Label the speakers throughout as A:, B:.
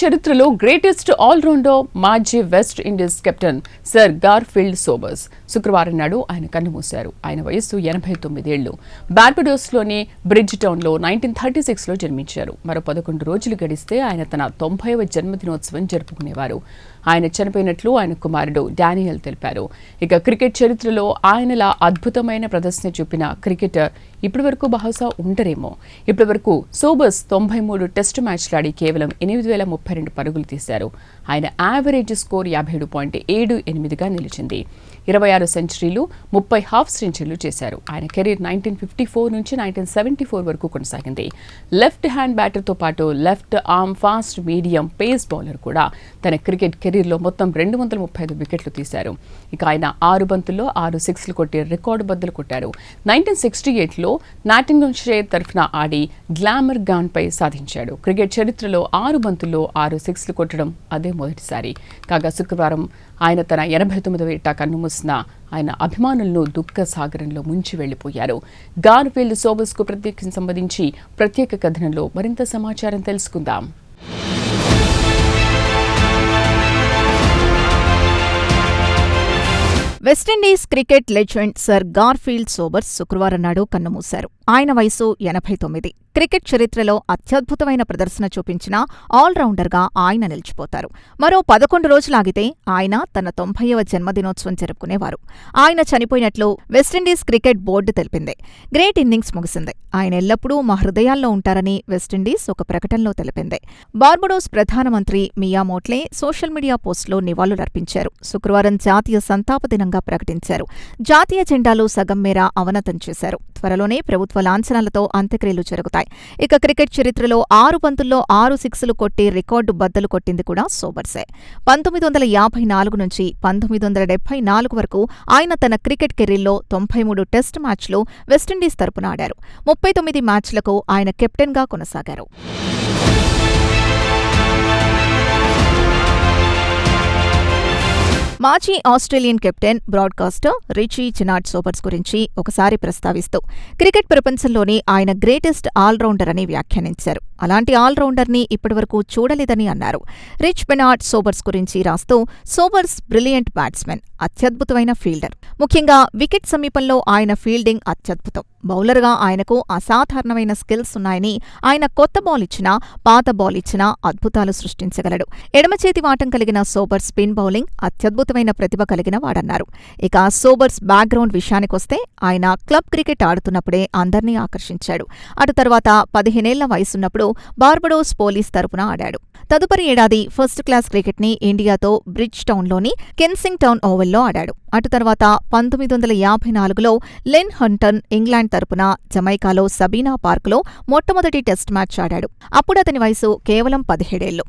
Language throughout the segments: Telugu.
A: చరిత్రలో గ్రేటెస్ట్ ఆల్రౌండర్ మాజీ west Indies captain sir Garfield Sobers శుక్రవారం నాడు ఆయన కన్నుమూశారు. ఆయన వయస్సు 89 ఏళ్లు. బార్బడోస్లోని బ్రిడ్జ్ టౌన్లో 1936లో జన్మించారు. మరో 11 రోజులు గడిస్తే ఆయన తన 90వ జన్మదినోత్సవం జరుపుకునేవారు. ఆయన చనిపోయినట్లు ఆయన కుమారుడు డానియల్ తెలిపారు. ఇక క్రికెట్ చరిత్రలో ఆయనలా అద్భుతమైన ప్రదర్శన చూపిన క్రికెటర్ ఇప్పటివరకు బహుశా ఉండరేమో. ఇప్పటివరకు సోబర్స్ 93 టెస్టు మ్యాచ్లాడి కేవలం 8,032 పరుగులు తీశారు. ఆయన యావరేజ్ స్కోర్ 57.78గా నిలిచింది. 26 సెంచరీలు, 30 హాఫ్ సెంచరీలు చేశారు. ఆయన కెరీర్ 1954 నుంచి 1974 వరకు కొనసాగింది. లెఫ్ట్ హ్యాండ్ బ్యాటర్తో పాటు left arm fast medium pace bowler కూడా. తన క్రికెట్ కెరీర్లో మొత్తం 235 వికెట్లు తీశారు. ఇక ఆయన 6 బంతుల్లో 6 సిక్స్లు కొట్టి రికార్డు బద్దలు కొట్టారు. 1968లో నాటింగ్హామ్షైర్ తరఫున ఆడి గ్లామర్ గాన్పై సాధించాడు. క్రికెట్ చరిత్రలో 6 బంతుల్లో 6 సిక్స్లు కొట్టడం అదే మొదటిసారి. కాగా శుక్రవారం ఆయన తన 89వ ఏట కన్నుమూసిన ఆయన అభిమానులను దుఃఖ సాగరంలో ముంచి వెళ్లిపోయారు. గార్ఫీల్డ్ సోబర్స్కు సంబంధించి ప్రత్యేక కథనంలో మరింత సమాచారం తెలుసుకుందాం.
B: West Indies cricket legend sir Garfield Sobers శుక్రవారం నాడు కన్నుమూశారు. ఆయన వయసు 89. క్రికెట్ చరిత్రలో అత్యద్భుతమైన ప్రదర్శన చూపించిన ఆల్రౌండర్గా ఆయన నిలిచిపోతారు. మరో 11 రోజులాగితే ఆయన తన 90వ జన్మదినోత్సవం జరుపుకునేవారు. ఆయన చనిపోయినట్లు వెస్టిండీస్ క్రికెట్ బోర్డు తెలిపింది. గ్రేట్ ఇన్నింగ్స్ ముగిసింది. ఆయన ఎల్లప్పుడూ మా హృదయాల్లో ఉంటారని వెస్టిండీస్ ఒక ప్రకటనలో తెలిపింది. బార్బడోస్ ప్రధానమంత్రి మియా మోట్లే సోషల్ మీడియా పోస్టులో నివాళులర్పించారు. శుక్రవారం జాతీయ సంతాప దినంగా ప్రకటించారు. జాతీయ జెండాలో సగం మేర అవనతం చేశారు. త్వరలోనే ప్రభుత్వ లాంఛనాలతో అంత్యక్రియలు జరుగుతాయి. ఇక క్రికెట్ చరిత్రలో 6 బంతుల్లో 6 సిక్స్లు కొట్టి రికార్డు బద్దలు కొట్టింది కూడా సోబర్సే. 1954 నుంచి 1974 వరకు ఆయన తన క్రికెట్ కెరీర్లో 93 టెస్ట్ మ్యాచ్లు వెస్టిండీస్ తరపున ఆడారు. 39 మ్యాచ్లకు ఆయన కెప్టెన్గా కొనసాగారు. మాజీ Australian captain, broadcaster Richie Benaud Sobers గురించి ఒకసారి ప్రస్తావిస్తూ క్రికెట్ ప్రపంచంలోని ఆయన గ్రేటెస్ట్ ఆల్రౌండర్ అని వ్యాఖ్యానించారు. అలాంటి ఆల్రౌండర్ని ఇప్పటివరకు చూడలేదని అన్నారు. రిచ్ బెనార్డ్ సోబర్స్ గురించి రాస్తూ సోబర్స్ బ్రిలియంట్ బ్యాట్స్మెన్, అత్యద్భుతమైన ఫీల్డర్. ముఖ్యంగా వికెట్ సమీపంలో ఆయన ఫీల్డింగ్ అత్యద్భుతం. బౌలర్గా ఆయనకు అసాధారణమైన స్కిల్స్ ఉన్నాయని, ఆయన కొత్త బాల్ ఇచ్చినా పాత బాల్ ఇచ్చినా అద్భుతాలు సృష్టించగలడు. ఎడమచేతి వాటం కలిగిన సోబర్స్ స్పిన్ బౌలింగ్ అత్యద్భుతమైన ప్రతిభ కలిగిన వాడన్నారు. ఇక సోబర్స్ బ్యాక్గ్రౌండ్ విషయానికొస్తే ఆయన క్లబ్ క్రికెట్ ఆడుతున్నప్పుడే అందర్నీ ఆకర్షించాడు. అటు తర్వాత 15 ఏళ్ల వయసున్నప్పుడు బార్బడోస్ పోలీస్ తరపున ఆడాడు. తదుపరి ఏడాది ఫస్ట్ క్లాస్ క్రికెట్ని ఇండియాతో బ్రిడ్జ్ టౌన్లోని కెన్సింగ్టన్ ఓవల్లో ఆడాడు. అటు తర్వాత 1954లో లెన్ హంటన్ ఇంగ్లాండ్ తరపున జమైకాలో సబీనా పార్కులో మొట్టమొదటి టెస్ట్ మ్యాచ్ ఆడాడు. అప్పుడు అతని వయసు కేవలం 17 ఏళ్లు.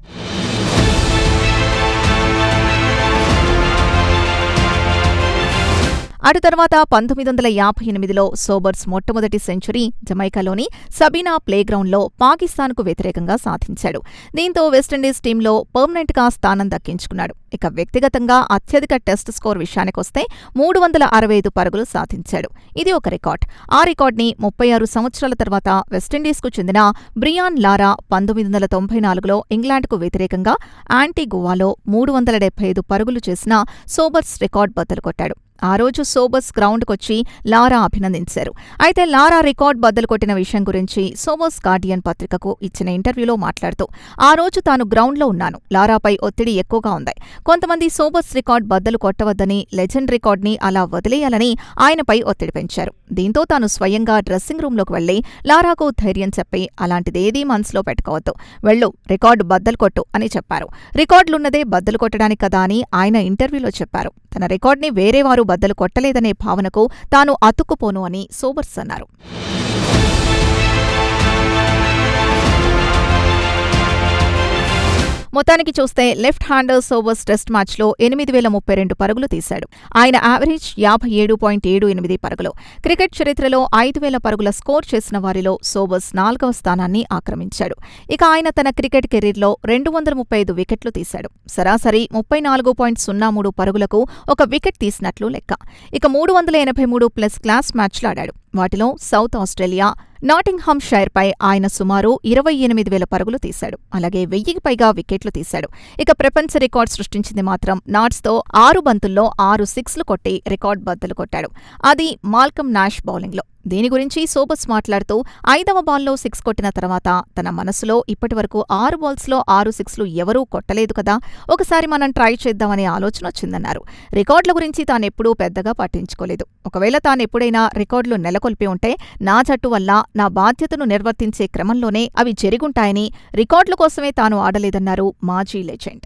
B: అటు తర్వాత 1958లో సోబర్స్ మొట్టమొదటి సెంచరీ జమైకాలోని సబీనా ప్లేగ్రౌండ్లో పాకిస్తాన్కు వ్యతిరేకంగా సాధించాడు. దీంతో వెస్టిండీస్ టీంలో పర్మనెంట్గా స్థానం దక్కించుకున్నాడు. ఇక వ్యక్తిగతంగా అత్యధిక టెస్ట్ స్కోర్ విషయానికొస్తే 365 పరుగులు సాధించాడు. ఇది ఒక రికార్డ్. ఆ రికార్డ్ని 36 సంవత్సరాల తర్వాత వెస్టిండీస్కు చెందిన బ్రియాన్ లారా 1994లో ఇంగ్లాండ్కు వ్యతిరేకంగా యాంటిగువాలో 375 పరుగులు చేసిన సోబర్స్ రికార్డ్ బద్దలు కొట్టాడు. ఆ రోజు సోబర్స్ గ్రౌండ్కొచ్చి లారా అభినందించారు. అయితే లారా రికార్డ్ బద్దలు కొట్టిన విషయం గురించి సోబర్స్ గార్డియన్ పత్రికకు ఇచ్చిన ఇంటర్వ్యూలో మాట్లాడుతూ, ఆ రోజు తాను గ్రౌండ్లో ఉన్నాను. లారాపై ఒత్తిడి ఎక్కువగా ఉంది. కొంతమంది సోబర్స్ రికార్డ్ బద్దలు కొట్టవద్దని, లెజెండ్ రికార్డ్ని అలా వదిలేయాలని ఆయనపై ఒత్తిడి పెంచారు. దీంతో తాను స్వయంగా డ్రెస్సింగ్ రూంలోకి వెళ్లి లారాకు ధైర్యం చెప్పి, అలాంటిదేదీ మనసులో పెట్టుకోవద్దు, వెళ్ళు, రికార్డు బద్దలు కొట్టు అని చెప్పారు. రికార్డులున్నదే బద్దలు కొట్టడానికి కదా అని ఆయన ఇంటర్వ్యూలో చెప్పారు. తన రికార్డ్ని వేరేవారు బద్దలు కొట్టలేదనే భావనకు తాను అతుక్కుపోను అని సోబర్స్ అన్నారు. మొత్తానికి చూస్తే లెఫ్ట్ హ్యాండర్ సోబర్స్ టెస్ట్ మ్యాచ్లో 8,032 పరుగులు తీశాడు. ఆయన యావరేజ్ 57.78 పరుగులు. క్రికెట్ చరిత్రలో 5,000 పరుగుల స్కోర్ చేసిన వారిలో సోబర్స్ 4వ స్థానాన్ని ఆక్రమించాడు. ఇక ఆయన తన క్రికెట్ కెరీర్లో 235 వికెట్లు తీశాడు. సరాసరి 34.03 పరుగులకు ఒక వికెట్ తీసినట్లు లెక్క. ఇక 383 ప్లస్ క్లాస్ మ్యాచ్లు ఆడాడు. వాటిలో సౌత్ ఆస్ట్రేలియా, నాటింగ్హామ్ షైర్పై ఆయన సుమారు 28,000 పరుగులు తీశాడు. అలాగే 1000కి పైగా వికెట్లు తీశాడు. ఇక ప్రపంచ రికార్డు సృష్టించింది మాత్రం నాట్స్తో 6 బంతుల్లో 6 సిక్స్లు కొట్టి రికార్డు బద్దలు కొట్టాడు. అది మాల్కమ్ నాష్ బౌలింగ్లో. దీని గురించి సోబర్స్ మాట్లాడుతూ 5వ బాల్లో 6 కొట్టిన తర్వాత తన మనసులో ఇప్పటివరకు 6 బాల్స్లో 6 సిక్స్లు ఎవరూ కొట్టలేదు కదా, ఒకసారి మనం ట్రై చేద్దామనే ఆలోచన వచ్చిందన్నారు. రికార్డుల గురించి తానెప్పుడూ పెద్దగా పట్టించుకోలేదు. ఒకవేళ తానెప్పుడైనా రికార్డులు నెలకొల్పి ఉంటే నా జట్టు వల్ల నా బాధ్యతను నిర్వర్తించే క్రమంలోనే అవి జరిగుంటాయని, రికార్డుల కోసమే తాను ఆడలేదన్నారు మాజీ లెజెండ్.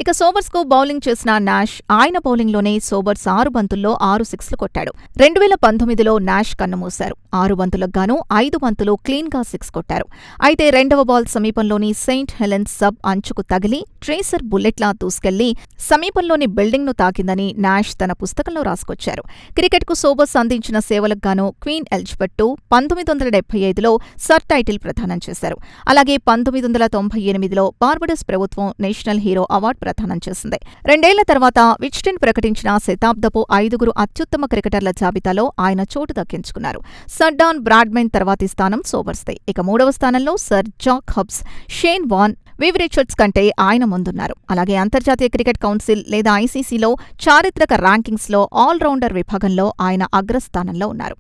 B: ఇక సోబర్స్కు బౌలింగ్ చేసిన నాష్ ఆయన బౌలింగ్లోనే సోబర్స్ 6 బంతుల్లో 6 సిక్స్లు కొట్టాడు. 2019లో నాష్ కన్నుమూశారు. 6 బంతులకు గాను 5 బంతులు క్లీన్గా 6 కొట్టారు. అయితే 2వ బాల్ సమీపంలోని సెయింట్ హెలెన్స్ సబ్ అంచుకు తగిలి ట్రేసర్ బుల్లెట్లా దూసుకెళ్లి సమీపంలోని బిల్డింగ్ను తాకిందని నాష్ తన పుస్తకంలో రాసుకొచ్చారు. క్రికెట్కు సోబర్స్ అందించిన సేవలకు గాను క్వీన్ ఎలిజబెత్ II 1975లో సర్ టైటిల్ ప్రదానం చేశారు. అలాగే 1998లో బార్బడోస్ ప్రభుత్వం నేషనల్ హీరో అవార్డు ప్రదానం చేసింది. 2 ఏళ్ల తర్వాత విజ్డెన్ ప్రకటించిన శతాబ్దపు 5 అత్యుత్తమ క్రికెటర్ల జాబితాలో ఆయన చోటు దక్కించుకున్నారు. సర్ డాన్ బ్రాడ్మెన్ తర్వాతి స్థానం సోబర్స్దే. ఇక 3వ స్థానంలో sir Jack Hobbs, Shane Warne, Viv Richards కంటే ఆయన ముందున్నారు. అలాగే అంతర్జాతీయ క్రికెట్ కౌన్సిల్ లేదా ఐసీసీలో చారిత్రక ర్యాంకింగ్స్లో ఆల్రౌండర్ విభాగంలో ఆయన అగ్రస్థానంలో ఉన్నారు.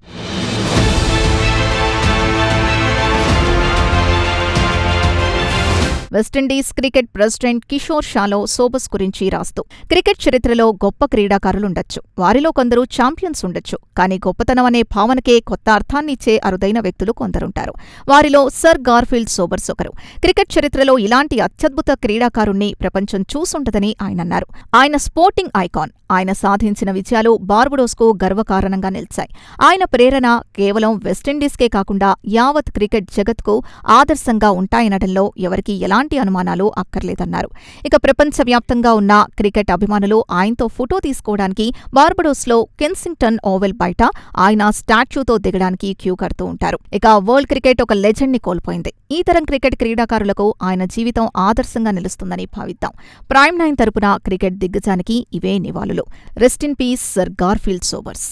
B: West Indies cricket president Kishore shallow Sobers గురించి రాస్తూ, క్రికెట్ చరిత్రలో గొప్ప క్రీడాకారులుండొచ్చు, వారిలో కొందరు ఛాంపియన్స్ ఉండొచ్చు, కానీ గొప్పతనం అనే భావనకే కొత్త అర్థాన్నిచ్చే అరుదైన వ్యక్తులు కొందరుంటారు. వారిలో సర్ గార్ఫీల్డ్ సోబర్స్ ఒకరు. క్రికెట్ చరిత్రలో ఇలాంటి అత్యద్భుత క్రీడాకారుణ్ణి ప్రపంచం చూసుంటదని ఆయనన్నారు. ఆయన స్పోర్టింగ్ ఐకాన్. ఆయన సాధించిన విజయాలు బార్బడోస్కు గర్వకారణంగా నిలిచాయి. ఆయన ప్రేరణ కేవలం వెస్టిండీస్కే కాకుండా యావత్ క్రికెట్ జగత్కు ఆదర్శంగా ఉంటాయనడంలో ఎవరికీ ఎలాంటి అనుమానాలు అక్కర్లేదన్నారు. ఇక ప్రపంచవ్యాప్తంగా ఉన్న క్రికెట్ అభిమానులు ఆయనతో ఫోటో తీసుకోవడానికి బార్బడోస్లో కెన్సింగ్టన్ ఓవెల్ బయట ఆయన స్టాచ్యూతో దిగడానికి క్యూ కడుతూ ఉంటారు. ఇక వరల్డ్ క్రికెట్ ఒక లెజెండ్ని కోల్పోయింది. ఈ తరం క్రికెట్ క్రీడాకారులకు ఆయన జీవితం ఆదర్శంగా నిలుస్తుందని భావిద్దాం. ప్రైమ్9 తరపున క్రికెట్ దిగ్గజానికి ఇవే నివాళులు. Rest in peace sir Garfield Sobers.